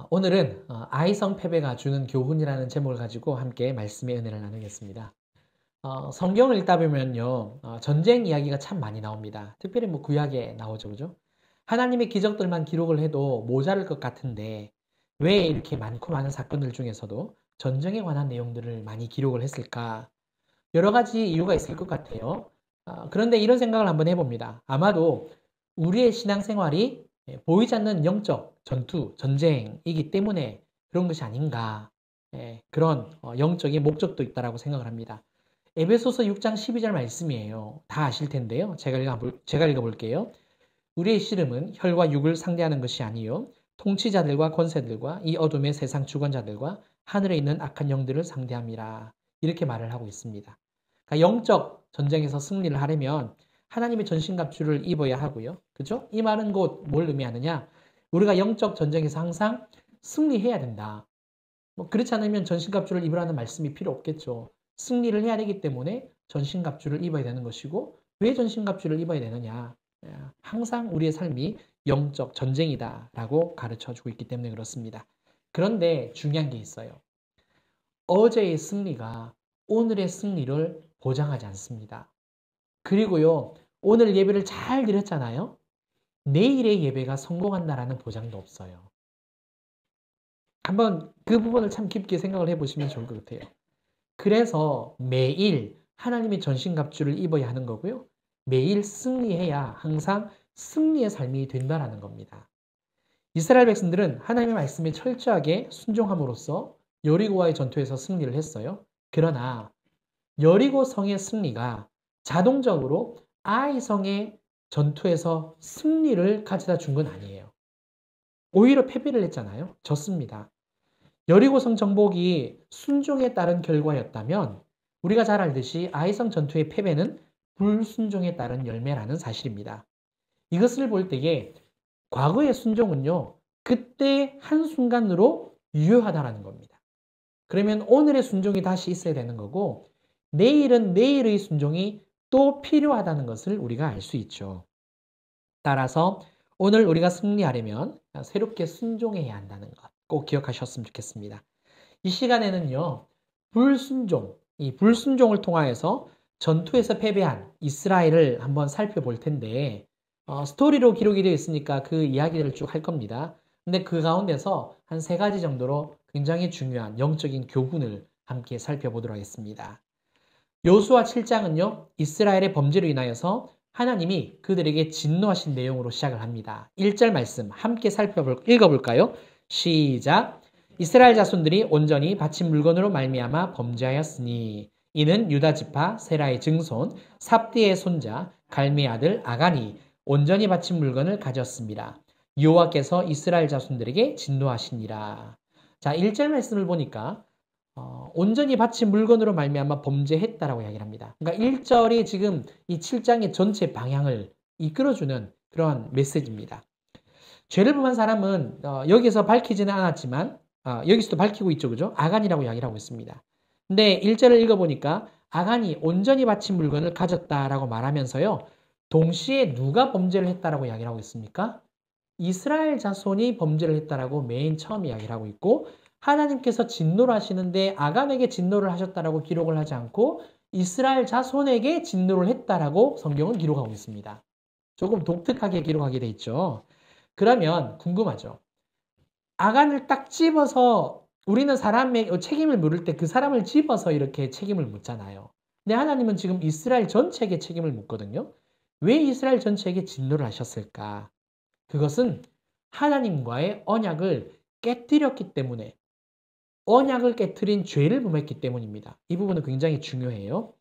오늘은 아이성 패배가 주는 교훈이라는 제목을 가지고 함께 말씀의 은혜를 나누겠습니다. 성경을 읽다 보면요, 전쟁 이야기가 참 많이 나옵니다. 특별히 뭐 구약에 나오죠, 그죠? 하나님의 기적들만 기록을 해도 모자랄 것 같은데 왜 이렇게 많고 많은 사건들 중에서도 전쟁에 관한 내용들을 많이 기록을 했을까? 여러 가지 이유가 있을 것 같아요. 그런데 이런 생각을 한번 해봅니다. 아마도 우리의 신앙생활이 보이지 않는 영적 전투, 전쟁이기 때문에 그런 것이 아닌가. 그런 영적인 목적도 있다라고 생각을 합니다. 에베소서 6장 12절 말씀이에요. 다 아실 텐데요. 제가 읽어볼게요. 우리의 씨름은 혈과 육을 상대하는 것이 아니요 통치자들과 권세들과 이 어둠의 세상 주권자들과 하늘에 있는 악한 영들을 상대함이라. 이렇게 말을 하고 있습니다. 그러니까 영적 전쟁에서 승리를 하려면 하나님의 전신갑주를 입어야 하고요. 그죠? 이 말은 곧 뭘 의미하느냐? 우리가 영적 전쟁에서 항상 승리해야 된다. 뭐 그렇지 않으면 전신갑주를 입으라는 말씀이 필요 없겠죠. 승리를 해야 되기 때문에 전신갑주를 입어야 되는 것이고, 왜 전신갑주를 입어야 되느냐? 항상 우리의 삶이 영적 전쟁이다라고 가르쳐 주고 있기 때문에 그렇습니다. 그런데 중요한 게 있어요. 어제의 승리가 오늘의 승리를 보장하지 않습니다. 그리고요, 오늘 예배를 잘 드렸잖아요. 내일의 예배가 성공한다라는 보장도 없어요. 한번 그 부분을 참 깊게 생각을 해보시면 좋을 것 같아요. 그래서 매일 하나님의 전신갑주를 입어야 하는 거고요. 매일 승리해야 항상 승리의 삶이 된다라는 겁니다. 이스라엘 백성들은 하나님의 말씀에 철저하게 순종함으로써 여리고와의 전투에서 승리를 했어요. 그러나 여리고 성의 승리가 자동적으로 아이 성의 전투에서 승리를 가져다 준 건 아니에요. 오히려 패배를 했잖아요. 졌습니다. 여리고성 정복이 순종에 따른 결과였다면 우리가 잘 알듯이 아이성 전투의 패배는 불순종에 따른 열매라는 사실입니다. 이것을 볼 때에 과거의 순종은요, 그때 한순간으로 유효하다라는 겁니다. 그러면 오늘의 순종이 다시 있어야 되는 거고, 내일은 내일의 순종이 또 필요하다는 것을 우리가 알 수 있죠. 따라서 오늘 우리가 승리하려면 새롭게 순종해야 한다는 것 꼭 기억하셨으면 좋겠습니다. 이 시간에는요, 이 불순종을 통하여서 전투에서 패배한 이스라엘을 한번 살펴볼 텐데, 스토리로 기록이 되어 있으니까 그 이야기를 쭉 할 겁니다. 근데 그 가운데서 한 3가지 정도로 굉장히 중요한 영적인 교훈을 함께 살펴보도록 하겠습니다. 여호수아 7장은요, 이스라엘의 범죄로 인하여서 하나님이 그들에게 진노하신 내용으로 시작을 합니다. 1절 말씀 함께 읽어볼까요? 시작. 이스라엘 자손들이 온전히 바친 물건으로 말미암아 범죄하였으니 이는 유다 지파 세라의 증손 삽디의 손자 갈미의 아들 아간이 온전히 바친 물건을 가졌습니다. 여호와께서 이스라엘 자손들에게 진노하시니라. 자, 1절 말씀을 보니까 온전히 바친 물건으로 말미암아 범죄했다라고 이야기를 합니다. 그러니까 1절이 지금 이 7장의 전체 방향을 이끌어주는 그런 메시지입니다. 죄를 범한 사람은 여기서 밝히지는 않았지만 여기서도 밝히고 있죠. 그죠? 아간이라고 이야기를 하고 있습니다. 근데 1절을 읽어보니까 아간이 온전히 바친 물건을 가졌다라고 말하면서요. 동시에 누가 범죄를 했다라고 이야기를 하고 있습니까? 이스라엘 자손이 범죄를 했다라고 맨 처음 이야기를 하고 있고, 하나님께서 진노를 하시는데 아간에게 진노를 하셨다라고 기록을 하지 않고 이스라엘 자손에게 진노를 했다라고 성경은 기록하고 있습니다. 조금 독특하게 기록하게 돼 있죠. 그러면 궁금하죠. 아간을 딱 집어서 우리는 사람의 책임을 물을 때 그 사람을 집어서 이렇게 책임을 묻잖아요. 근데 하나님은 지금 이스라엘 전체에게 책임을 묻거든요. 왜 이스라엘 전체에게 진노를 하셨을까? 그것은 하나님과의 언약을 깨뜨렸기 때문에, 언약을 깨뜨린 죄를 범했기 때문입니다. 이 부분은 굉장히 중요해요.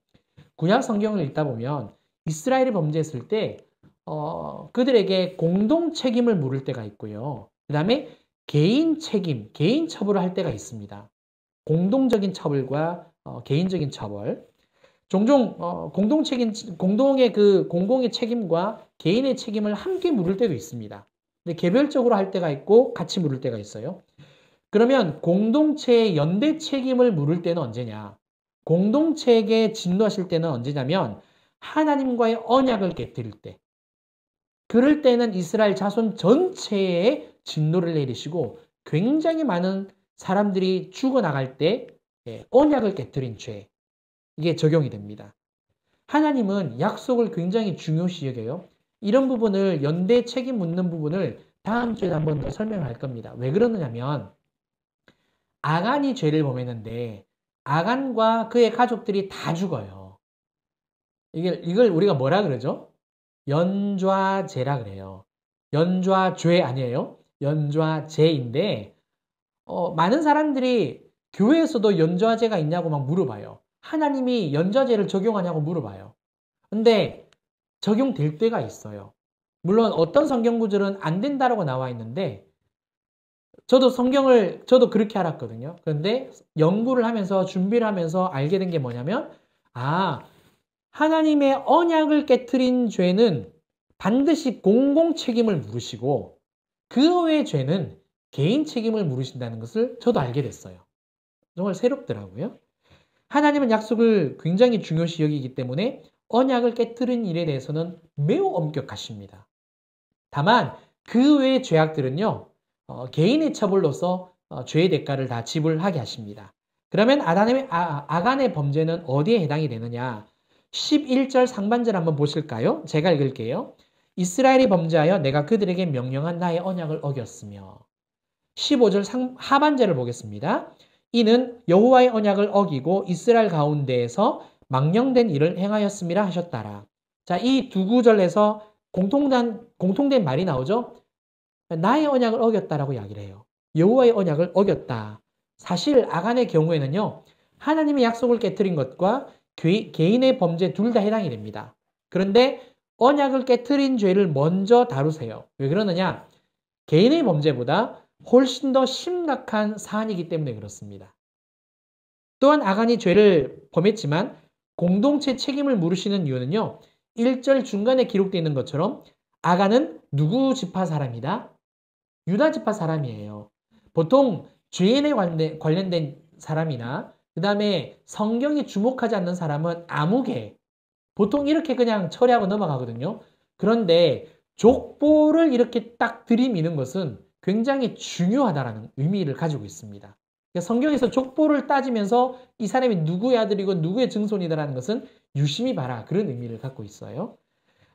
구약 성경을 읽다 보면 이스라엘이 범죄했을 때 그들에게 공동 책임을 물을 때가 있고요. 그 다음에 개인 책임, 개인 처벌을 할 때가 있습니다. 공동적인 처벌과 개인적인 처벌. 종종 공공의 책임과 개인의 책임을 함께 물을 때도 있습니다. 근데 개별적으로 할 때가 있고 같이 물을 때가 있어요. 그러면 공동체의 연대 책임을 물을 때는 언제냐? 공동체에게 진노하실 때는 언제냐면 하나님과의 언약을 깨뜨릴 때. 그럴 때는 이스라엘 자손 전체에 진노를 내리시고 굉장히 많은 사람들이 죽어나갈 때 언약을 깨뜨린 죄, 이게 적용이 됩니다. 하나님은 약속을 굉장히 중요시 여겨요. 이런 부분을 연대 책임 묻는 부분을 다음 주에 한번 더 설명할 겁니다. 왜 그러느냐면 아간이 죄를 범했는데 아간과 그의 가족들이 다 죽어요. 이걸 우리가 뭐라 그러죠? 연좌제라 그래요. 연좌죄 아니에요? 연좌제인데 많은 사람들이 교회에서도 연좌제가 있냐고 막 물어봐요. 하나님이 연좌제를 적용하냐고 물어봐요. 근데 적용될 때가 있어요. 물론 어떤 성경 구절은 안 된다라고 나와 있는데 저도 그렇게 알았거든요. 그런데 연구를 하면서 준비를 하면서 알게 된 게 뭐냐면 하나님의 언약을 깨트린 죄는 반드시 공공 책임을 물으시고 그 외의 죄는 개인 책임을 물으신다는 것을 저도 알게 됐어요. 정말 새롭더라고요. 하나님은 약속을 굉장히 중요시 여기기 때문에 언약을 깨트린 일에 대해서는 매우 엄격하십니다. 다만 그 외의 죄악들은요. 개인의 처벌로서 죄의 대가를 다 지불하게 하십니다. 그러면 아간의 범죄는 어디에 해당이 되느냐? 11절 상반절 한번 보실까요? 제가 읽을게요. 이스라엘이 범죄하여 내가 그들에게 명령한 나의 언약을 어겼으며 15절 하반절을 보겠습니다. 이는 여호와의 언약을 어기고 이스라엘 가운데에서 망령된 일을 행하였음이라 하셨다라. 자, 이 두 구절에서 공통된 말이 나오죠. 나의 언약을 어겼다라고 이야기를 해요. 여호와의 언약을 어겼다. 사실 아간의 경우에는요. 하나님의 약속을 깨트린 것과 개인의 범죄 둘 다 해당이 됩니다. 그런데 언약을 깨트린 죄를 먼저 다루세요. 왜 그러느냐? 개인의 범죄보다 훨씬 더 심각한 사안이기 때문에 그렇습니다. 또한 아간이 죄를 범했지만 공동체 책임을 물으시는 이유는요. 1절 중간에 기록되어 있는 것처럼 아간은 누구 지파 사람이다? 유다 지파 사람이에요. 보통 죄인에 관련된 사람이나 그 다음에 성경이 주목하지 않는 사람은 아무개, 보통 이렇게 그냥 처리하고 넘어가거든요. 그런데 족보를 이렇게 딱 들이미는 것은 굉장히 중요하다는 의미를 가지고 있습니다. 성경에서 족보를 따지면서 이 사람이 누구의 아들이고 누구의 증손이다라는 것은 유심히 봐라, 그런 의미를 갖고 있어요.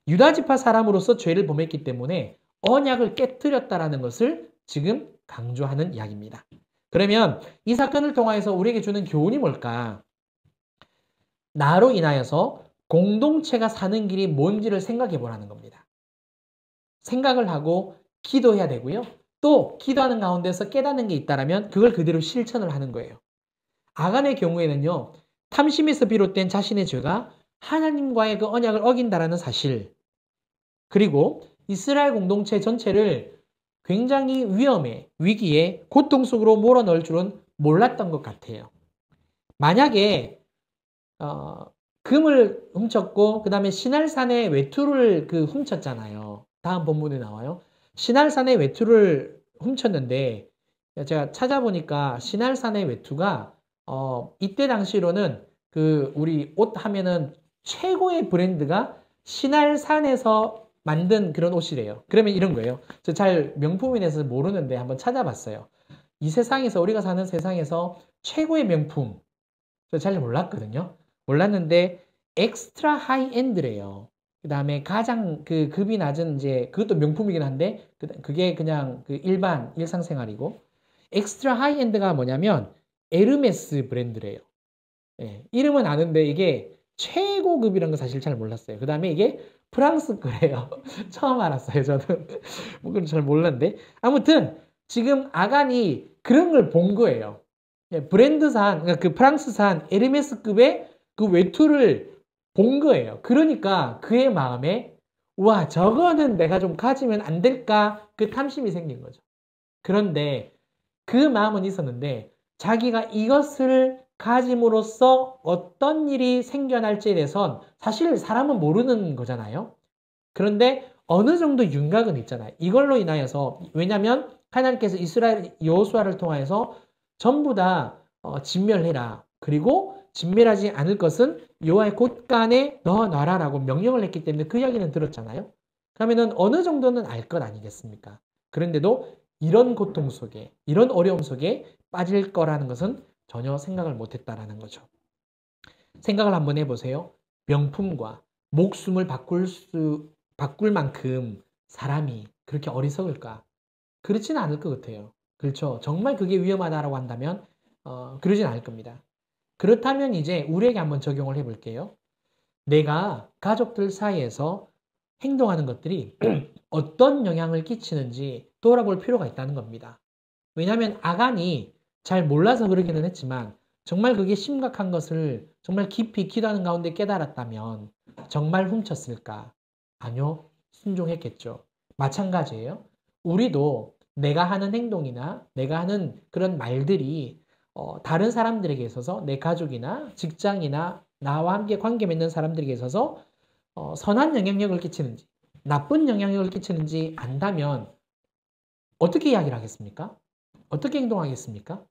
유다 지파 사람으로서 죄를 범했기 때문에 언약을 깨뜨렸다라는 것을 지금 강조하는 이야기입니다. 그러면 이 사건을 통해서 우리에게 주는 교훈이 뭘까? 나로 인하여서 공동체가 사는 길이 뭔지를 생각해 보라는 겁니다. 생각을 하고 기도해야 되고요. 또 기도하는 가운데서 깨닫는 게 있다면 그걸 그대로 실천을 하는 거예요. 아간의 경우에는요. 탐심에서 비롯된 자신의 죄가 하나님과의 그 언약을 어긴다라는 사실, 그리고 이스라엘 공동체 전체를 굉장히 위기에 고통 속으로 몰아넣을 줄은 몰랐던 것 같아요. 만약에 금을 훔쳤고 그 다음에 시날산의 외투를 훔쳤잖아요. 다음 본문에 나와요. 시날산의 외투를 훔쳤는데 제가 찾아보니까 시날산의 외투가 이때 당시로는 우리 옷 하면은 최고의 브랜드가 시날산에서 만든 그런 옷이래요. 그러면 이런 거예요. 저 잘 명품인에서 모르는데 한번 찾아봤어요. 이 세상에서, 우리가 사는 세상에서 최고의 명품, 저 잘 몰랐거든요. 몰랐는데 엑스트라 하이엔드래요. 그 다음에 가장 급이 낮은 그것도 명품이긴 한데 그게 그냥 일반 일상생활이고, 엑스트라 하이엔드가 뭐냐면 에르메스 브랜드래요. 예, 이름은 아는데 이게 최고급이라는 거 사실 잘 몰랐어요. 그 다음에 이게 프랑스 거래요. 처음 알았어요, 저는. 그건 잘 몰랐는데. 아무튼, 지금 아간이 그런 걸 본 거예요. 브랜드산, 그러니까 프랑스산 에르메스급의 그 외투를 본 거예요. 그러니까 그의 마음에, 와, 저거는 내가 좀 가지면 안 될까? 그 탐심이 생긴 거죠. 그런데 그 마음은 있었는데, 자기가 이것을 가짐으로써 어떤 일이 생겨날지에 대해선 사실 사람은 모르는 거잖아요. 그런데 어느 정도 윤곽은 있잖아요. 이걸로 인하여서, 왜냐하면 하나님께서 이스라엘 여호수아를 통하여서 전부 다 진멸해라. 그리고 진멸하지 않을 것은 여호와의 곳간에 넣어놔라라고 명령을 했기 때문에 그 이야기는 들었잖아요. 그러면은 어느 정도는 알 것 아니겠습니까? 그런데도 이런 고통 속에, 이런 어려움 속에 빠질 거라는 것은 전혀 생각을 못했다라는 거죠. 생각을 한번 해보세요. 명품과 목숨을 바꿀 만큼 사람이 그렇게 어리석을까? 그렇지는 않을 것 같아요. 그렇죠. 정말 그게 위험하다라고 한다면 그러진 않을 겁니다. 그렇다면 이제 우리에게 한번 적용을 해볼게요. 내가 가족들 사이에서 행동하는 것들이 어떤 영향을 끼치는지 돌아볼 필요가 있다는 겁니다. 왜냐하면 아간이 잘 몰라서 그러기는 했지만 정말 그게 심각한 것을 정말 깊이 기도하는 가운데 깨달았다면 정말 훔쳤을까? 아니요. 순종했겠죠. 마찬가지예요. 우리도 내가 하는 행동이나 내가 하는 그런 말들이 다른 사람들에게 있어서 내 가족이나 직장이나 나와 함께 관계 맺는 사람들에게 있어서 선한 영향력을 끼치는지 나쁜 영향력을 끼치는지 안다면 어떻게 이야기를 하겠습니까? 어떻게 행동하겠습니까?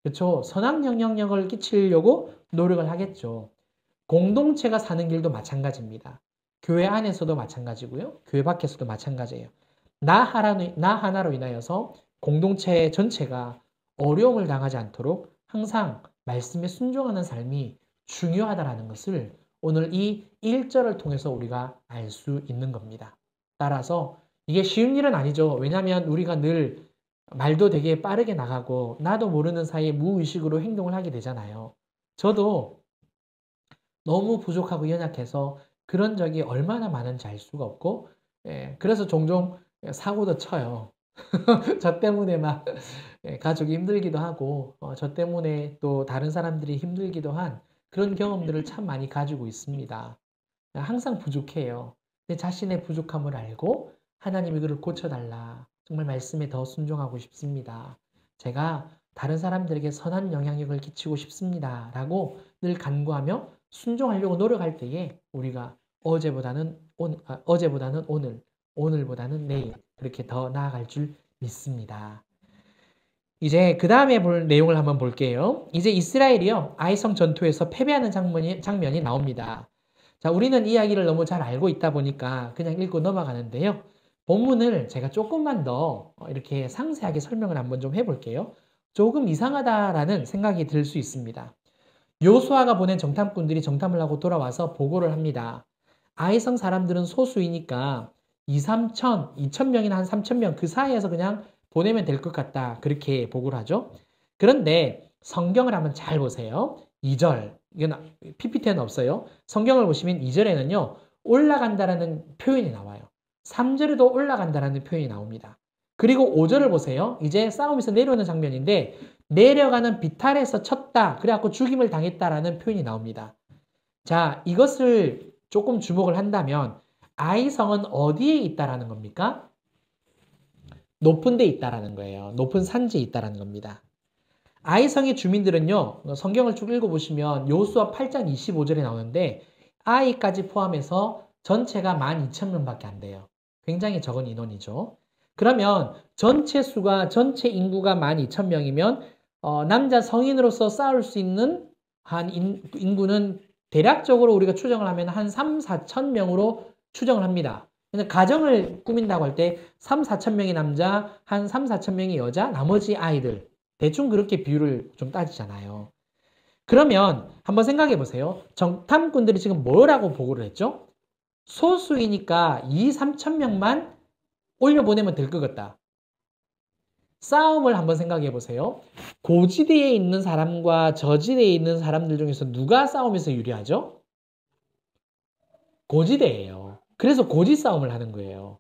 그렇죠. 선한 영향력을 끼치려고 노력을 하겠죠. 공동체가 사는 길도 마찬가지입니다. 교회 안에서도 마찬가지고요. 교회 밖에서도 마찬가지예요. 나 하나로 인하여서 공동체 전체가 어려움을 당하지 않도록 항상 말씀에 순종하는 삶이 중요하다는 것을 오늘 이 1절을 통해서 우리가 알 수 있는 겁니다. 따라서 이게 쉬운 일은 아니죠. 왜냐하면 우리가 늘 말도 되게 빠르게 나가고 나도 모르는 사이에 무의식으로 행동을 하게 되잖아요. 저도 너무 부족하고 연약해서 그런 적이 얼마나 많은지 알 수가 없고 그래서 종종 사고도 쳐요. 저 때문에 막 가족이 힘들기도 하고 저 때문에 또 다른 사람들이 힘들기도 한 그런 경험들을 참 많이 가지고 있습니다. 항상 부족해요. 내 자신의 부족함을 알고 하나님이 그를 고쳐달라. 정말 말씀에 더 순종하고 싶습니다. 제가 다른 사람들에게 선한 영향력을 끼치고 싶습니다. 라고 늘 간구하며 순종하려고 노력할 때에 우리가 어제보다는 오늘, 오늘보다는 내일 그렇게 더 나아갈 줄 믿습니다. 이제 그 다음에 볼 내용을 한번 볼게요. 이제 이스라엘이요. 아이성 전투에서 패배하는 장면이 나옵니다. 자, 우리는 이야기를 너무 잘 알고 있다 보니까 그냥 읽고 넘어가는데요. 본문을 제가 조금만 더 이렇게 상세하게 설명을 한번 좀 해볼게요. 조금 이상하다라는 생각이 들 수 있습니다. 요수아가 보낸 정탐꾼들이 정탐을 하고 돌아와서 보고를 합니다. 아이성 사람들은 소수이니까 2,000명이나 한 3,000명 그 사이에서 그냥 보내면 될 것 같다. 그렇게 보고를 하죠. 그런데 성경을 한번 잘 보세요. 2절, 이건 PPT에는 없어요. 성경을 보시면 2절에는요. 올라간다라는 표현이 나와요. 3절에도 올라간다라는 표현이 나옵니다. 그리고 5절을 보세요. 이제 싸움에서 내려오는 장면인데 내려가는 비탈에서 쳤다. 그래갖고 죽임을 당했다라는 표현이 나옵니다. 자, 이것을 조금 주목을 한다면 아이성은 어디에 있다라는 겁니까? 높은 데 있다라는 거예요. 높은 산지에 있다라는 겁니다. 아이성의 주민들은요. 성경을 쭉 읽어보시면 요수아 8장 25절에 나오는데 아이까지 포함해서 전체가 12,000명밖에 안 돼요. 굉장히 적은 인원이죠. 그러면 전체 인구가 12,000명이면 남자 성인으로서 싸울 수 있는 한 인구는 대략적으로 우리가 추정을 하면 한 3, 4천 명으로 추정을 합니다. 가정을 꾸민다고 할 때 3, 4천 명의 남자, 한 3, 4천 명의 여자, 나머지 아이들. 대충 그렇게 비율을 좀 따지잖아요. 그러면 한번 생각해 보세요. 정탐꾼들이 지금 뭐라고 보고를 했죠? 소수이니까 2, 3천 명만 올려보내면 될 것 같다. 싸움을 한번 생각해 보세요. 고지대에 있는 사람과 저지대에 있는 사람들 중에서 누가 싸움에서 유리하죠? 고지대예요. 그래서 고지 싸움을 하는 거예요.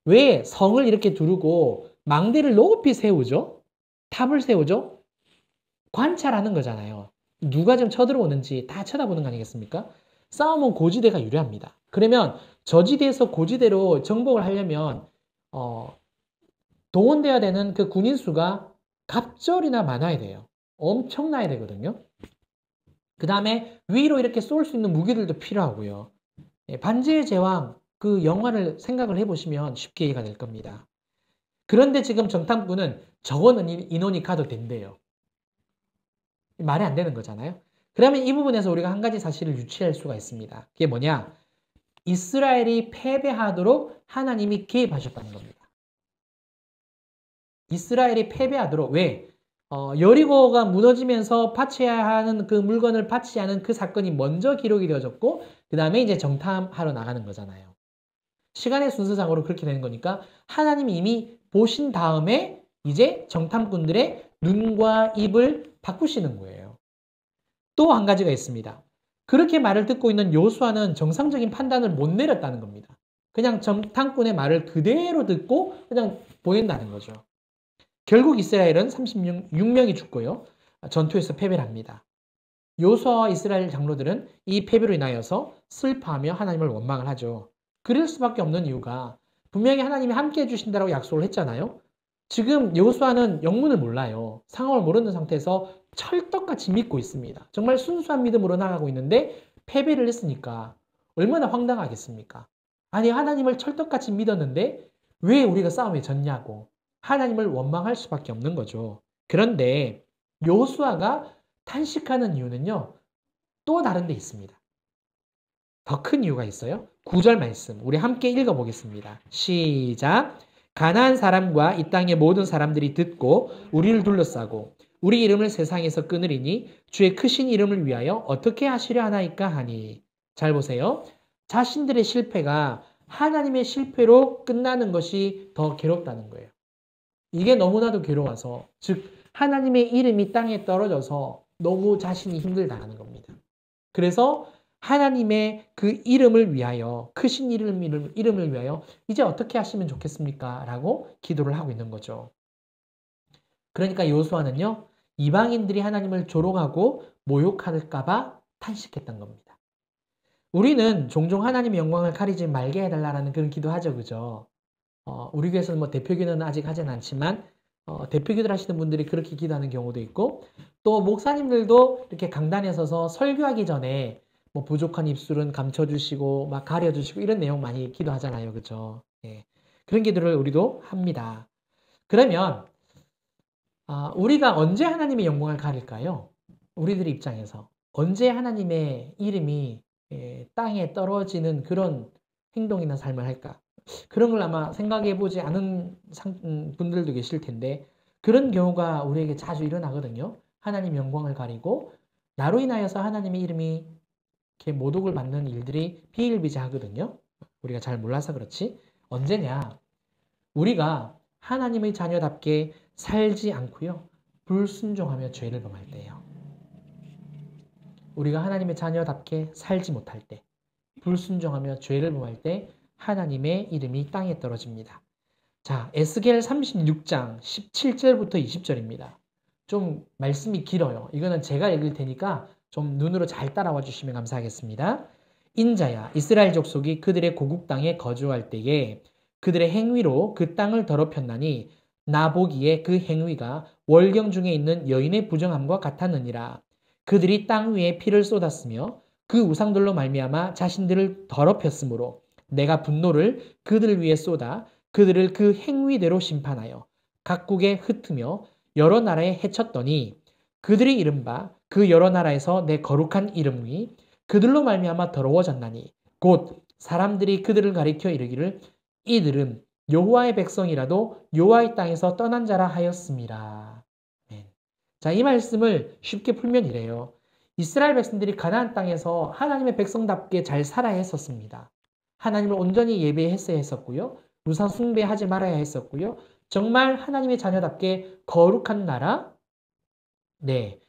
왜 성을 이렇게 두르고 망대를 높이 세우죠? 탑을 세우죠? 관찰하는 거잖아요. 누가 좀 쳐들어오는지 다 쳐다보는 거 아니겠습니까? 싸움은 고지대가 유리합니다. 그러면 저지대에서 고지대로 정복을 하려면 동원되어야 되는 그 군인 수가 갑절이나 많아야 돼요. 엄청나야 되거든요. 그 다음에 위로 이렇게 쏠 수 있는 무기들도 필요하고요. 반지의 제왕 그 영화를 생각을 해보시면 쉽게 이해가 될 겁니다. 그런데 지금 정탐꾼은 적은 인원이 가도 된대요. 말이 안 되는 거잖아요. 그러면 이 부분에서 우리가 한 가지 사실을 유추할 수가 있습니다. 그게 뭐냐? 이스라엘이 패배하도록 하나님이 개입하셨다는 겁니다. 이스라엘이 패배하도록 왜? 여리고가 무너지면서 파취해야 하는 그 물건을 파취하는 그 사건이 먼저 기록이 되어졌고 그 다음에 이제 정탐하러 나가는 거잖아요. 시간의 순서상으로 그렇게 되는 거니까 하나님이 이미 보신 다음에 이제 정탐꾼들의 눈과 입을 바꾸시는 거예요. 또 한 가지가 있습니다. 그렇게 말을 듣고 있는 요수아는 정상적인 판단을 못 내렸다는 겁니다. 그냥 정탐꾼의 말을 그대로 듣고 그냥 보낸다는 거죠. 결국 이스라엘은 36명이 죽고요. 전투에서 패배를 합니다. 요수아와 이스라엘 장로들은 이 패배로 인하여서 슬퍼하며 하나님을 원망을 하죠. 그럴 수밖에 없는 이유가 분명히 하나님이 함께 해주신다고 약속을 했잖아요. 지금 여호수아는 영문을 몰라요. 상황을 모르는 상태에서 철떡같이 믿고 있습니다. 정말 순수한 믿음으로 나가고 있는데 패배를 했으니까 얼마나 황당하겠습니까? 아니 하나님을 철떡같이 믿었는데 왜 우리가 싸움에 졌냐고 하나님을 원망할 수밖에 없는 거죠. 그런데 여호수아가 탄식하는 이유는요. 또 다른 데 있습니다. 더 큰 이유가 있어요. 9절 말씀 우리 함께 읽어보겠습니다. 시작. 가나안 사람과 이 땅의 모든 사람들이 듣고 우리를 둘러싸고 우리 이름을 세상에서 끊으리니 주의 크신 이름을 위하여 어떻게 하시려 하나이까 하니. 잘 보세요. 자신들의 실패가 하나님의 실패로 끝나는 것이 더 괴롭다는 거예요. 이게 너무나도 괴로워서 즉 하나님의 이름이 땅에 떨어져서 너무 자신이 힘들다는 겁니다. 그래서 하나님의 그 이름을 위하여 크신 이름을 위하여 이제 어떻게 하시면 좋겠습니까? 라고 기도를 하고 있는 거죠. 그러니까 여호수아는요. 이방인들이 하나님을 조롱하고 모욕할까 봐 탄식했던 겁니다. 우리는 종종 하나님의 영광을 가리지 말게 해달라는 그런 기도하죠. 그죠? 우리 교회에서는 뭐 대표기도는 아직 하진 않지만 대표기도를 하시는 분들이 그렇게 기도하는 경우도 있고 또 목사님들도 이렇게 강단에 서서 설교하기 전에 뭐 부족한 입술은 감춰주시고 막 가려주시고 이런 내용 많이 기도하잖아요. 그죠? 예. 그런 기도를 우리도 합니다. 그러면 우리가 언제 하나님의 영광을 가릴까요? 우리들의 입장에서 언제 하나님의 이름이 땅에 떨어지는 그런 행동이나 삶을 할까? 그런 걸 아마 생각해보지 않은 분들도 계실 텐데 그런 경우가 우리에게 자주 일어나거든요. 하나님 영광을 가리고 나로 인하여서 하나님의 이름이 이렇게 모독을 받는 일들이 비일비재하거든요. 우리가 잘 몰라서 그렇지. 언제냐? 우리가 하나님의 자녀답게 살지 않고요. 불순종하며 죄를 범할 때예요. 우리가 하나님의 자녀답게 살지 못할 때, 불순종하며 죄를 범할 때 하나님의 이름이 땅에 떨어집니다. 자, 에스겔 36장 17절부터 20절입니다. 좀 말씀이 길어요. 이거는 제가 읽을 테니까 좀 눈으로 잘 따라와 주시면 감사하겠습니다. 인자야, 이스라엘 족속이 그들의 고국 땅에 거주할 때에 그들의 행위로 그 땅을 더럽혔나니 나 보기에 그 행위가 월경 중에 있는 여인의 부정함과 같았느니라. 그들이 땅 위에 피를 쏟았으며 그 우상들로 말미암아 자신들을 더럽혔으므로 내가 분노를 그들 위에 쏟아 그들을 그 행위대로 심판하여 각국에 흩으며 여러 나라에 해쳤더니 그들이 이른바 그 여러 나라에서 내 거룩한 이름이 그들로 말미암아 더러워졌나니 곧 사람들이 그들을 가리켜 이르기를 이들은 여호와의 백성이라도 여호와의 땅에서 떠난 자라 하였음이라. 자, 이 말씀을 쉽게 풀면 이래요. 이스라엘 백성들이 가나안 땅에서 하나님의 백성답게 잘 살아야 했었습니다. 하나님을 온전히 예배했어야 했었고요. 우상 숭배하지 말아야 했었고요. 정말 하나님의 자녀답게 거룩한 나라,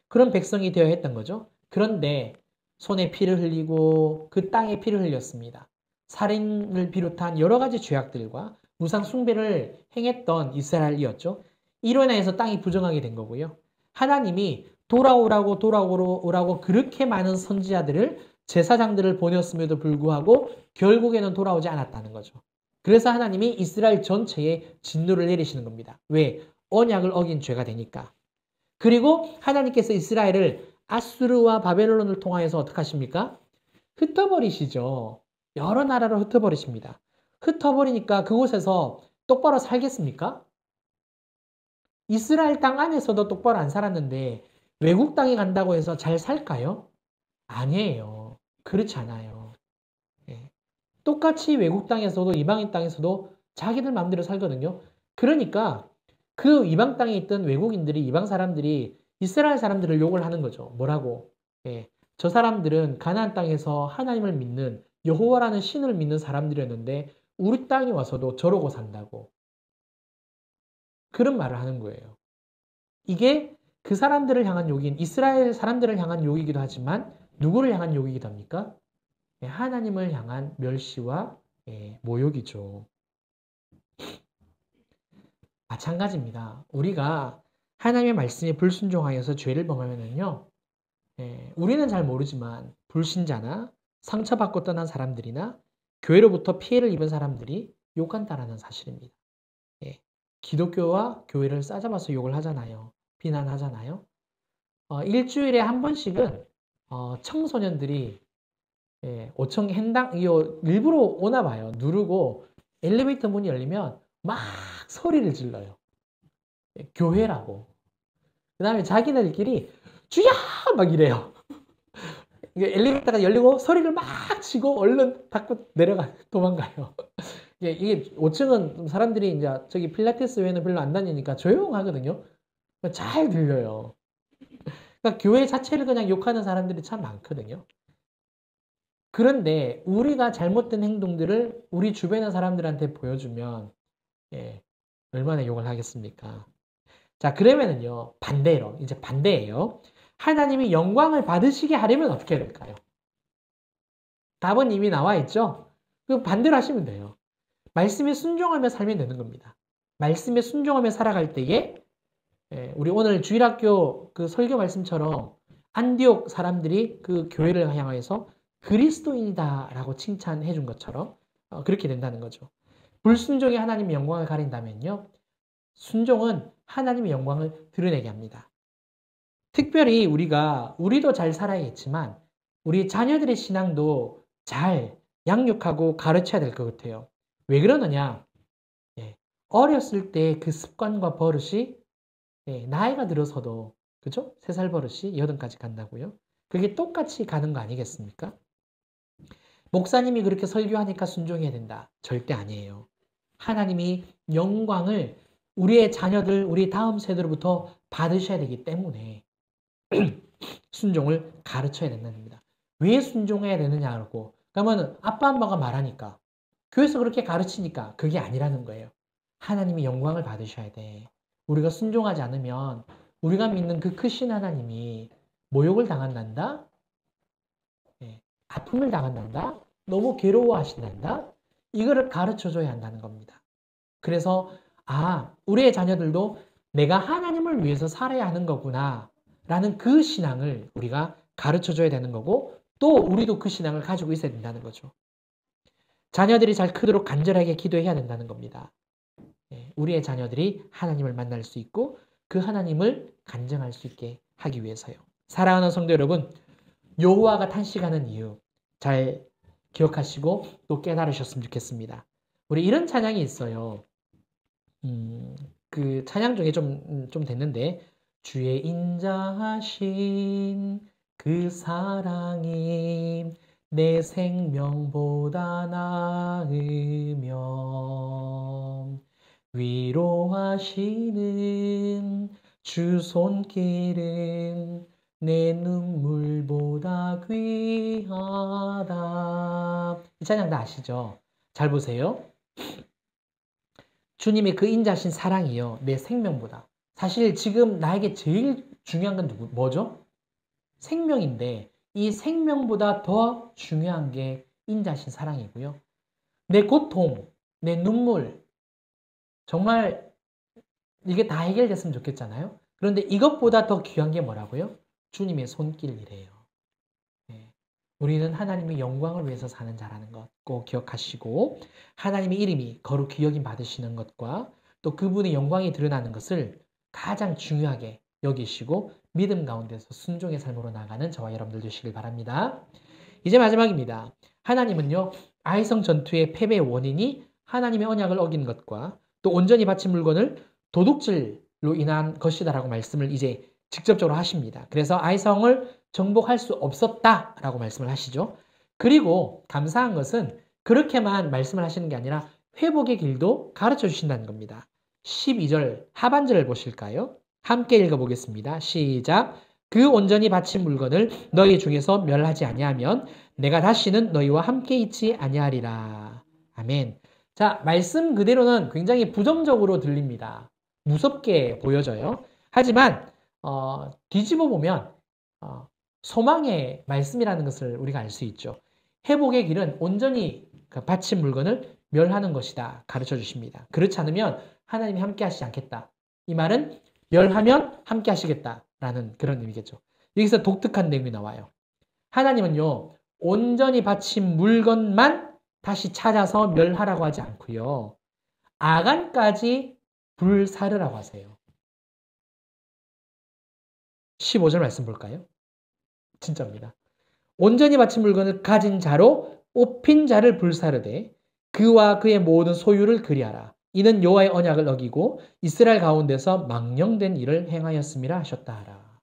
그런 백성이 되어야 했던 거죠. 그런데 손에 피를 흘리고 그 땅에 피를 흘렸습니다. 살인을 비롯한 여러 가지 죄악들과 우상 숭배를 행했던 이스라엘이었죠. 이로 인해서 땅이 부정하게 된 거고요. 하나님이 돌아오라고 그렇게 많은 선지자들을 제사장들을 보냈음에도 불구하고 결국에는 돌아오지 않았다는 거죠. 그래서 하나님이 이스라엘 전체에 진노를 내리시는 겁니다. 왜? 언약을 어긴 죄가 되니까. 그리고 하나님께서 이스라엘을 아수르와 바벨론을 통하여서 어떻게 하십니까? 흩어버리시죠. 여러 나라로 흩어버리십니다. 흩어버리니까 그곳에서 똑바로 살겠습니까? 이스라엘 땅 안에서도 똑바로 안 살았는데 외국 땅에 간다고 해서 잘 살까요? 아니에요. 그렇지 않아요. 똑같이 외국 땅에서도 이방인 땅에서도 자기들 마음대로 살거든요. 그러니까 그 이방 땅에 있던 외국인들이, 이방 사람들이 이스라엘 사람들을 욕을 하는 거죠. 뭐라고? 예, 저 사람들은 가나안 땅에서 하나님을 믿는 여호와라는 신을 믿는 사람들이었는데 우리 땅에 와서도 저러고 산다고. 그런 말을 하는 거예요. 이게 그 사람들을 향한 욕인, 이스라엘 사람들을 향한 욕이기도 하지만 누구를 향한 욕이기도 합니까? 예, 하나님을 향한 멸시와 모욕이죠. 마찬가지입니다. 우리가 하나님의 말씀에 불순종하여서 죄를 범하면요, 우리는 잘 모르지만 불신자나 상처받고 떠난 사람들이나 교회로부터 피해를 입은 사람들이 욕한다라는 사실입니다. 예, 기독교와 교회를 싸잡아서 욕을 하잖아요. 비난하잖아요. 일주일에 한 번씩은 청소년들이 5천 hen당 일부러 오나 봐요. 누르고 엘리베이터 문이 열리면 막 소리를 질러요. 교회라고. 그 다음에 자기네들끼리 주야! 막 이래요. 엘리베이터가 열리고 소리를 막 치고 얼른 닫고 도망가요. 이게 5층은 사람들이 이제 저기 필라테스 외에는 별로 안 다니니까 조용하거든요. 잘 들려요. 그러니까 교회 자체를 그냥 욕하는 사람들이 참 많거든요. 그런데 우리가 잘못된 행동들을 우리 주변의 사람들한테 보여주면 얼마나 욕을 하겠습니까? 자, 그러면은요, 반대로, 이제 반대예요. 하나님이 영광을 받으시게 하려면 어떻게 해야 될까요? 답은 이미 나와 있죠? 그 반대로 하시면 돼요. 말씀에 순종하며 살면 되는 겁니다. 말씀에 순종하며 살아갈 때에 우리 오늘 주일학교 그 설교 말씀처럼 안디옥 사람들이 그 교회를 향해서 그리스도인이다라고 칭찬해 준 것처럼 그렇게 된다는 거죠. 불순종이 하나님의 영광을 가린다면요, 순종은 하나님의 영광을 드러내게 합니다. 특별히 우리도 잘 살아야겠지만 우리 자녀들의 신앙도 잘 양육하고 가르쳐야 될 것 같아요. 왜 그러느냐? 어렸을 때 그 습관과 버릇이 나이가 들어서도, 그죠? 3살 버릇이 8까지 간다고요? 그게 똑같이 가는 거 아니겠습니까? 목사님이 그렇게 설교하니까 순종해야 된다. 절대 아니에요. 하나님이 영광을 우리의 자녀들, 우리 다음 세대로부터 받으셔야 되기 때문에 순종을 가르쳐야 된다는 겁니다. 왜 순종해야 되느냐고. 그러면 아빠, 엄마가 말하니까, 교회에서 그렇게 가르치니까 그게 아니라는 거예요. 하나님이 영광을 받으셔야 돼. 우리가 순종하지 않으면 우리가 믿는 그 크신 하나님이 모욕을 당한단다? 아픔을 당한단다? 너무 괴로워하신단다? 이거를 가르쳐줘야 한다는 겁니다. 그래서 우리의 자녀들도 내가 하나님을 위해서 살아야 하는 거구나 라는 그 신앙을 우리가 가르쳐줘야 되는 거고, 또 우리도 그 신앙을 가지고 있어야 된다는 거죠. 자녀들이 잘 크도록 간절하게 기도해야 된다는 겁니다. 우리의 자녀들이 하나님을 만날 수 있고 그 하나님을 간증할 수 있게 하기 위해서요. 사랑하는 성도 여러분, 여호와가 탄식하는 이유 잘 기억하시고 또 깨달으셨으면 좋겠습니다. 우리 이런 찬양이 있어요. 그 찬양 중에 좀 됐는데, 주의 인자하신 그 사랑이 내 생명보다 나으며 위로하시는 주 손길은 내 눈물보다 귀하다. 이 찬양 다 아시죠? 잘 보세요. 주님의 그 인자하신 사랑이요, 내 생명보다. 사실 지금 나에게 제일 중요한 건 뭐죠? 생명인데 이 생명보다 더 중요한 게 인자하신 사랑이고요. 내 고통, 내 눈물, 정말 이게 다 해결됐으면 좋겠잖아요. 그런데 이것보다 더 귀한 게 뭐라고요? 주님의 손길이래요. 우리는 하나님의 영광을 위해서 사는 자라는 것 꼭 기억하시고, 하나님의 이름이 거룩히 여김 받으시는 것과 또 그분의 영광이 드러나는 것을 가장 중요하게 여기시고 믿음 가운데서 순종의 삶으로 나가는 저와 여러분들 되시길 바랍니다. 이제 마지막입니다. 하나님은요, 아이성 전투의 패배의 원인이 하나님의 언약을 어긴 것과 또 온전히 바친 물건을 도둑질로 인한 것이다라고 말씀을 이제 직접적으로 하십니다. 그래서 아이성을 정복할 수 없었다라고 말씀을 하시죠. 그리고 감사한 것은 그렇게만 말씀을 하시는 게 아니라 회복의 길도 가르쳐 주신다는 겁니다. 12절 하반절을 보실까요? 함께 읽어보겠습니다. 시작. 그 온전히 바친 물건을 너희 중에서 멸하지 아니하면 내가 다시는 너희와 함께 있지 아니하리라. 아멘. 자, 말씀 그대로는 굉장히 부정적으로 들립니다. 무섭게 보여져요. 하지만 뒤집어 보면 소망의 말씀이라는 것을 우리가 알 수 있죠. 회복의 길은 온전히 바친 물건을 멸하는 것이다 가르쳐 주십니다. 그렇지 않으면 하나님이 함께 하시지 않겠다. 이 말은 멸하면 함께 하시겠다라는 그런 의미겠죠. 여기서 독특한 내용이 나와요. 하나님은요, 온전히 바친 물건만 다시 찾아서 멸하라고 하지 않고요. 아간까지 불사르라고 하세요. 15절 말씀 볼까요? 진짜입니다. 온전히 바친 물건을 가진 자로 뽑힌 자를 불사르되 그와 그의 모든 소유를 그리하라. 이는 여호와의 언약을 어기고 이스라엘 가운데서 망령된 일을 행하였음이라 하셨다 하라.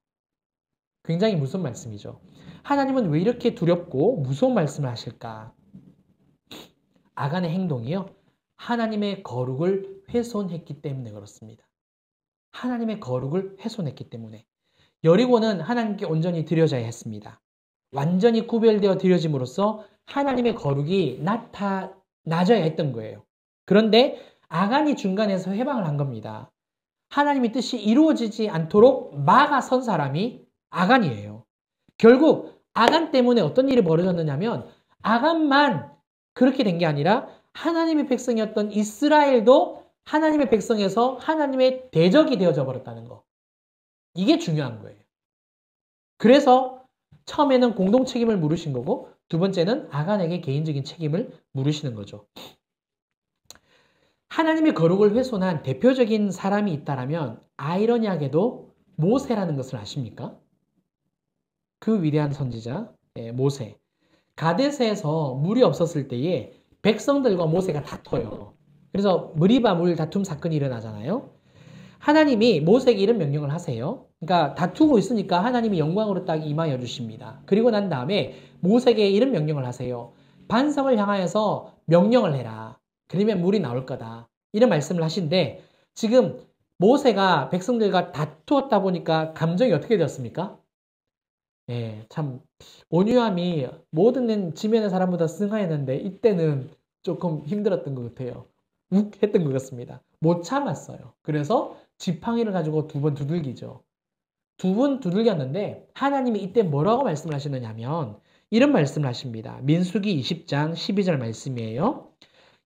굉장히 무서운 말씀이죠. 하나님은 왜 이렇게 두렵고 무서운 말씀을 하실까? 아간의 행동이요, 하나님의 거룩을 훼손했기 때문에 그렇습니다. 하나님의 거룩을 훼손했기 때문에. 여리고는 하나님께 온전히 드려져야 했습니다. 완전히 구별되어 드려짐으로써 하나님의 거룩이 나타나져야 했던 거예요. 그런데 아간이 중간에서 해방을 한 겁니다. 하나님의 뜻이 이루어지지 않도록 막아선 사람이 아간이에요. 결국 아간 때문에 어떤 일이 벌어졌느냐면 아간만 그렇게 된 게 아니라 하나님의 백성이었던 이스라엘도 하나님의 백성에서 하나님의 대적이 되어져 버렸다는 거. 이게 중요한 거예요. 그래서 처음에는 공동 책임을 물으신 거고 두 번째는 아간에게 개인적인 책임을 물으시는 거죠. 하나님의 거룩을 훼손한 대표적인 사람이 있다라면 아이러니하게도 모세라는 것을 아십니까? 그 위대한 선지자 모세. 가데스에서 물이 없었을 때에 백성들과 모세가 다퉈요. 그래서 무리바 물 다툼 사건이 일어나잖아요. 하나님이 모세에게 이런 명령을 하세요. 그러니까 다투고 있으니까 하나님이 영광으로 딱 임하여 주십니다. 그리고 난 다음에 모세에게 이런 명령을 하세요. 반성을 향하여서 명령을 해라. 그러면 물이 나올 거다. 이런 말씀을 하신데 지금 모세가 백성들과 다투었다 보니까 감정이 어떻게 되었습니까? 예, 참 온유함이 모든 지면의 사람보다 승하였는데 이때는 조금 힘들었던 것 같아요. 욱했던 것 같습니다. 못 참았어요. 그래서 지팡이를 가지고 두 번 두들기죠. 두 번 두들겼는데 하나님이 이때 뭐라고 말씀을 하시느냐면 이런 말씀을 하십니다. 민수기 20장 12절 말씀이에요.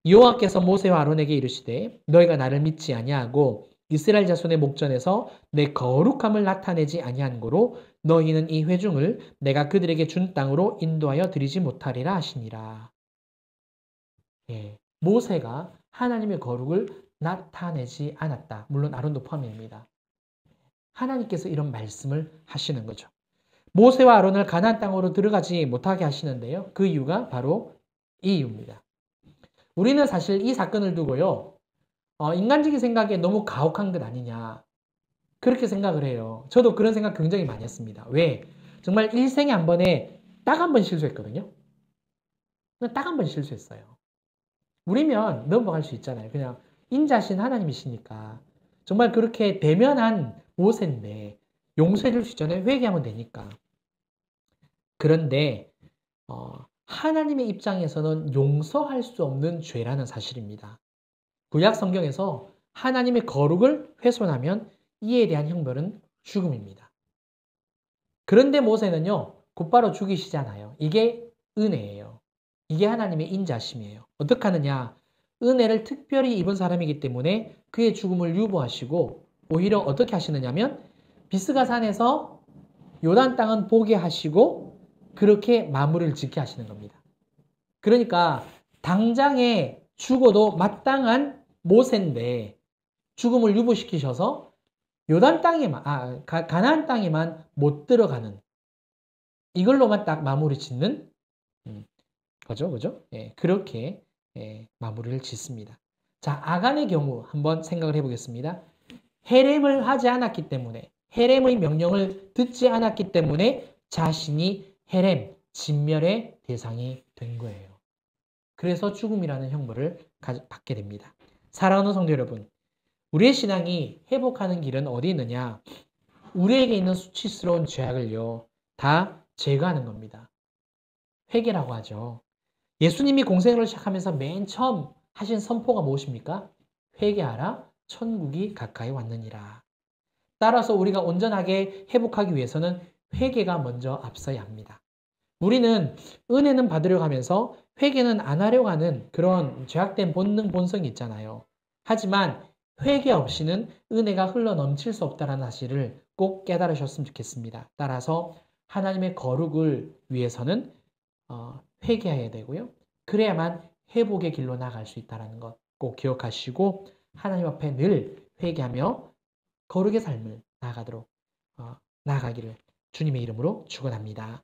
여호와께서 모세와 아론에게 이르시되 너희가 나를 믿지 아니하고 이스라엘 자손의 목전에서 내 거룩함을 나타내지 아니한 고로 너희는 이 회중을 내가 그들에게 준 땅으로 인도하여 드리지 못하리라 하시니라. 예, 모세가 하나님의 거룩을 나타내지 않았다. 물론 아론도 포함입니다. 하나님께서 이런 말씀을 하시는 거죠. 모세와 아론을 가나안 땅으로 들어가지 못하게 하시는데요. 그 이유가 바로 이 이유입니다. 우리는 사실 이 사건을 두고요. 인간적인 생각에 너무 가혹한 것 아니냐. 그렇게 생각을 해요. 저도 그런 생각 굉장히 많이 했습니다. 왜? 정말 일생에 한 번에 딱 한 번 실수했거든요. 딱 한 번 실수했어요. 우리면 넘어갈 수 있잖아요. 그냥 인자신 하나님이시니까. 정말 그렇게 대면한 모세인데 용서해 줄 수 있잖아요. 회개하면 되니까. 그런데 하나님의 입장에서는 용서할 수 없는 죄라는 사실입니다. 구약 성경에서 하나님의 거룩을 훼손하면 이에 대한 형벌은 죽음입니다. 그런데 모세는요, 곧바로 죽이시잖아요. 이게 은혜예요. 이게 하나님의 인자심이에요. 어떻게 하느냐? 은혜를 특별히 입은 사람이기 때문에 그의 죽음을 유보하시고 오히려 어떻게 하시느냐면 비스가산에서 요단 땅은 보게 하시고 그렇게 마무리를 짓게 하시는 겁니다. 그러니까 당장에 죽어도 마땅한 모세인데 죽음을 유보시키셔서 요단 땅에만, 가나안 땅에만 못 들어가는 이걸로만 딱 마무리 짓는 거죠, 그죠? 예, 그렇게 마무리를 짓습니다. 자, 아간의 경우 한번 생각을 해보겠습니다. 헤렘을 하지 않았기 때문에, 헤렘의 명령을 듣지 않았기 때문에 자신이 헤렘, 진멸의 대상이 된 거예요. 그래서 죽음이라는 형벌을 받게 됩니다. 사랑하는 성도 여러분, 우리의 신앙이 회복하는 길은 어디 있느냐? 우리에게 있는 수치스러운 죄악을요, 다 제거하는 겁니다. 회개라고 하죠. 예수님이 공생을 시작하면서 맨 처음 하신 선포가 무엇입니까? 회개하라, 천국이 가까이 왔느니라. 따라서 우리가 온전하게 회복하기 위해서는 회개가 먼저 앞서야 합니다. 우리는 은혜는 받으려고 하면서 회개는 안 하려고 하는 그런 죄악된 본성이 있잖아요. 하지만 회개 없이는 은혜가 흘러 넘칠 수 없다는 사실을 꼭 깨달으셨으면 좋겠습니다. 따라서 하나님의 거룩을 위해서는 회개해야 되고요. 그래야만 회복의 길로 나아갈 수 있다는 것 꼭 기억하시고 하나님 앞에 늘 회개하며 거룩의 삶을 나아가기를 주님의 이름으로 축원합니다.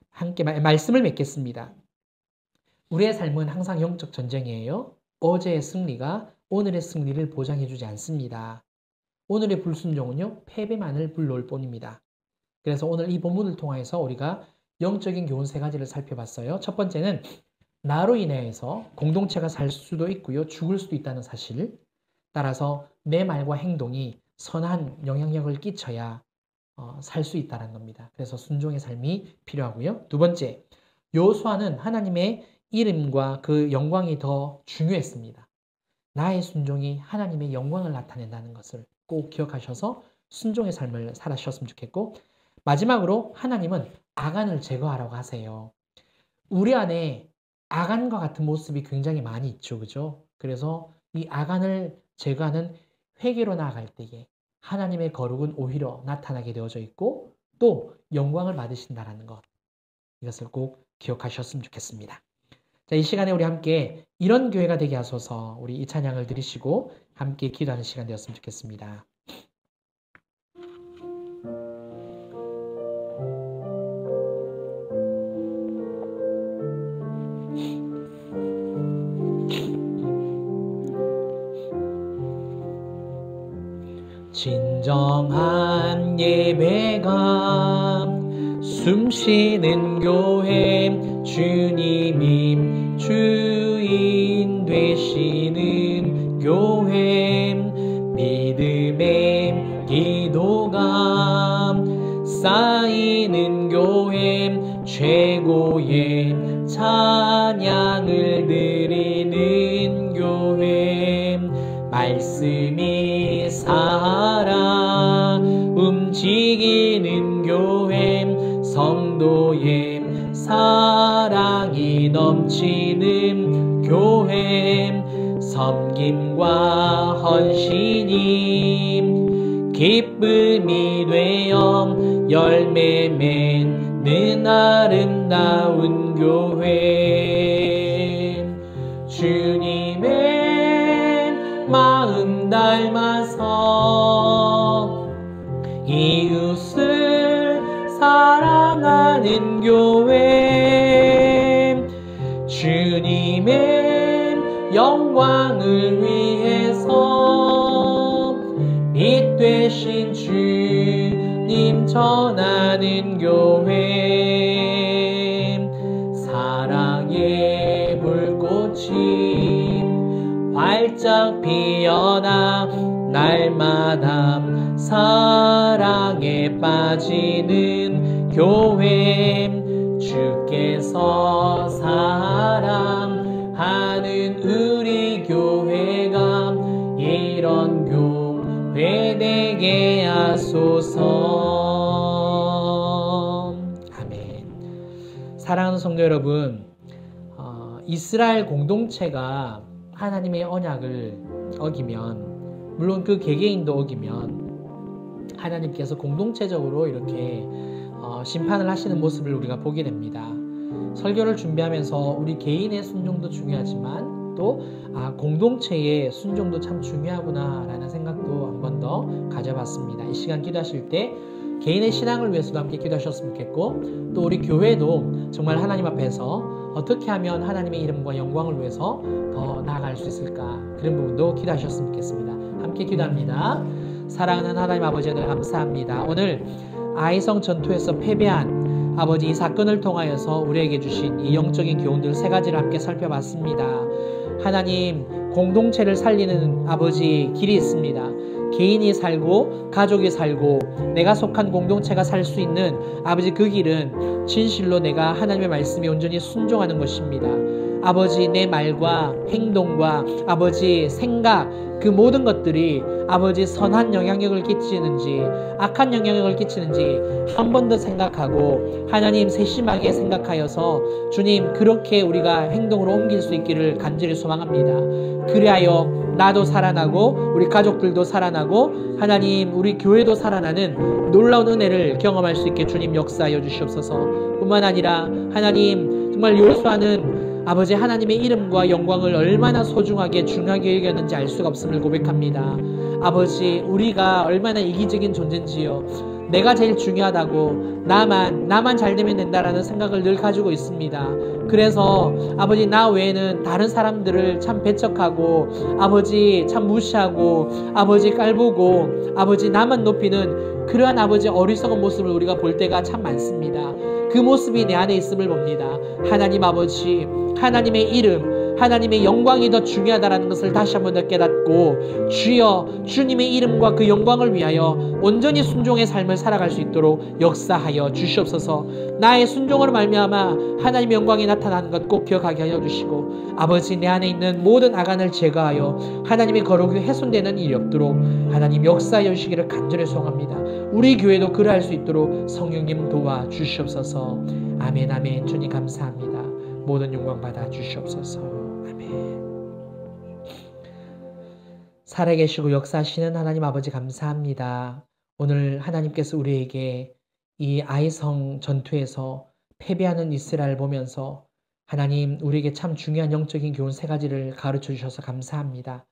함께 말씀을 맺겠습니다. 우리의 삶은 항상 영적 전쟁이에요. 어제의 승리가 오늘의 승리를 보장해주지 않습니다. 오늘의 불순종은요, 패배만을 불러올 뿐입니다. 그래서 오늘 이 본문을 통해서 우리가 영적인 교훈 3가지를 살펴봤어요. 첫 번째는 나로 인해서 공동체가 살 수도 있고요, 죽을 수도 있다는 사실. 따라서 내 말과 행동이 선한 영향력을 끼쳐야 살 수 있다는 겁니다. 그래서 순종의 삶이 필요하고요. 두 번째, 여호수아는 하나님의 이름과 그 영광이 더 중요했습니다. 나의 순종이 하나님의 영광을 나타낸다는 것을 꼭 기억하셔서 순종의 삶을 살아주셨으면 좋겠고, 마지막으로 하나님은 악안을 제거하라고 하세요. 우리 안에 악안과 같은 모습이 굉장히 많이 있죠. 그죠? 그래서 이 악안을 제거하는 회개로 나아갈 때에 하나님의 거룩은 오히려 나타나게 되어져 있고 또 영광을 받으신다는 것, 이것을 꼭 기억하셨으면 좋겠습니다. 자, 이 시간에 우리 함께 이런 교회가 되게 하소서, 우리 이 찬양을 드리시고 함께 기도하는 시간 되었으면 좋겠습니다. 진정한 예배가 숨쉬는 교회, 주님이 주인 되시는 교회, 믿음의 기도가 쌓이는 교회, 최고의 찬양을 드리는 교회, 말씀이 살아 움직이는 교회, 성도의 사랑이 넘치는 교회, 섬김과 헌신이 기쁨이 되어 열매 맺는 아름다운 교회, 주님의 마음 닮아서 이웃을 사랑하는 교회, 주님의 영광을 위해서 빛 되신 주님 전하는 교회, 사랑의 불꽃이 활짝 피어나 날마다 사랑에 빠지는 교회, 주께서 사랑하는 우리 교회가 이런 교회 되게 하소서. 아멘. 사랑하는 성도 여러분, 이스라엘 공동체가 하나님의 언약을 어기면, 물론 그 개개인도 어기면 하나님께서 공동체적으로 이렇게 심판을 하시는 모습을 우리가 보게 됩니다. 설교를 준비하면서 우리 개인의 순종도 중요하지만 또 공동체의 순종도 참 중요하구나 라는 생각도 한 번 더 가져봤습니다. 이 시간 기도하실 때 개인의 신앙을 위해서도 함께 기도하셨으면 좋겠고, 또 우리 교회도 정말 하나님 앞에서 어떻게 하면 하나님의 이름과 영광을 위해서 더 나아갈 수 있을까, 그런 부분도 기도하셨으면 좋겠습니다. 함께 기도합니다. 사랑하는 하나님 아버지, 늘 감사합니다. 오늘 아이성 전투에서 패배한 아버지, 이 사건을 통하여서 우리에게 주신 이 영적인 교훈들 3가지를 함께 살펴봤습니다. 하나님 공동체를 살리는 아버지 길이 있습니다. 개인이 살고 가족이 살고 내가 속한 공동체가 살 수 있는 아버지 그 길은 진실로 내가 하나님의 말씀에 온전히 순종하는 것입니다. 아버지 내 말과 행동과 아버지 생각 그 모든 것들이 아버지 선한 영향력을 끼치는지 악한 영향력을 끼치는지 한 번 더 생각하고 하나님 세심하게 생각하여서 주님 그렇게 우리가 행동으로 옮길 수 있기를 간절히 소망합니다. 그리하여 나도 살아나고 우리 가족들도 살아나고 하나님 우리 교회도 살아나는 놀라운 은혜를 경험할 수 있게 주님 역사하여 주시옵소서. 뿐만 아니라 하나님 정말 요수아는 아버지 하나님의 이름과 영광을 얼마나 소중하게 중요하게 여겼는지 알 수가 없음을 고백합니다. 아버지 우리가 얼마나 이기적인 존재인지요. 내가 제일 중요하다고 나만 잘 되면 된다라는 생각을 늘 가지고 있습니다. 그래서 아버지 나 외에는 다른 사람들을 참 배척하고 아버지 참 무시하고 아버지 깔보고 아버지 나만 높이는 그러한 아버지 어리석은 모습을 우리가 볼 때가 참 많습니다. 그 모습이 내 안에 있음을 봅니다. 하나님 아버지 하나님의 이름 하나님의 영광이 더 중요하다는 것을 다시 한번 더 깨닫고 주여 주님의 이름과 그 영광을 위하여 온전히 순종의 삶을 살아갈 수 있도록 역사하여 주시옵소서. 나의 순종으로 말미암아 하나님의 영광이 나타나는 것 꼭 기억하게 하여 주시고 아버지 내 안에 있는 모든 악안을 제거하여 하나님의 거룩이 훼손되는 일이 없도록 하나님 역사하여 주시기를 간절히 소원합니다. 우리 교회도 그러할 수 있도록 성령님 도와주시옵소서. 아멘 아멘. 주님 감사합니다. 모든 영광 받아 주시옵소서. 아멘. 살아계시고 역사하시는 하나님 아버지 감사합니다. 오늘 하나님께서 우리에게 이 아이성 전투에서 패배하는 이스라엘 보면서 하나님 우리에게 참 중요한 영적인 교훈 3가지를 가르쳐 주셔서 감사합니다.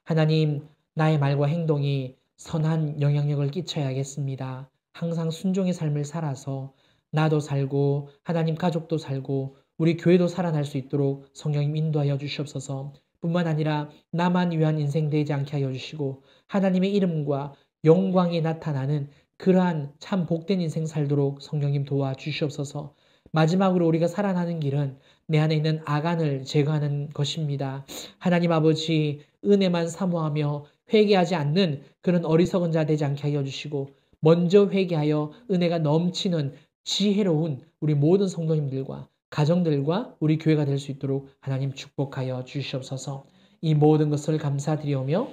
하나님 나의 말과 행동이 선한 영향력을 끼쳐야겠습니다. 항상 순종의 삶을 살아서 나도 살고 하나님 가족도 살고 우리 교회도 살아날 수 있도록 성령님 인도하여 주시옵소서. 뿐만 아니라 나만 위한 인생 되지 않게 하여 주시고 하나님의 이름과 영광이 나타나는 그러한 참 복된 인생 살도록 성령님 도와주시옵소서. 마지막으로 우리가 살아나는 길은 내 안에 있는 악안을 제거하는 것입니다. 하나님 아버지 은혜만 사모하며 회개하지 않는 그런 어리석은 자 되지 않게 하여 주시고 먼저 회개하여 은혜가 넘치는 지혜로운 우리 모든 성도님들과 가정들과 우리 교회가 될 수 있도록 하나님 축복하여 주시옵소서. 이 모든 것을 감사드리오며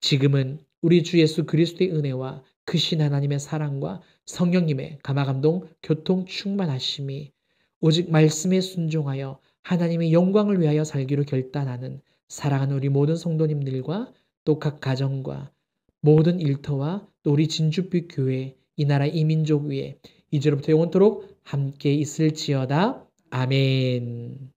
지금은 우리 주 예수 그리스도의 은혜와 크신 하나님의 사랑과 성령님의 감화감동 교통 충만하심이 오직 말씀에 순종하여 하나님의 영광을 위하여 살기로 결단하는 사랑하는 우리 모든 성도님들과 또 각 가정과 모든 일터와 또 우리 진주빛 교회 이 나라 이민족 위에 이제로부터 영원토록 함께 있을지어다. 아멘.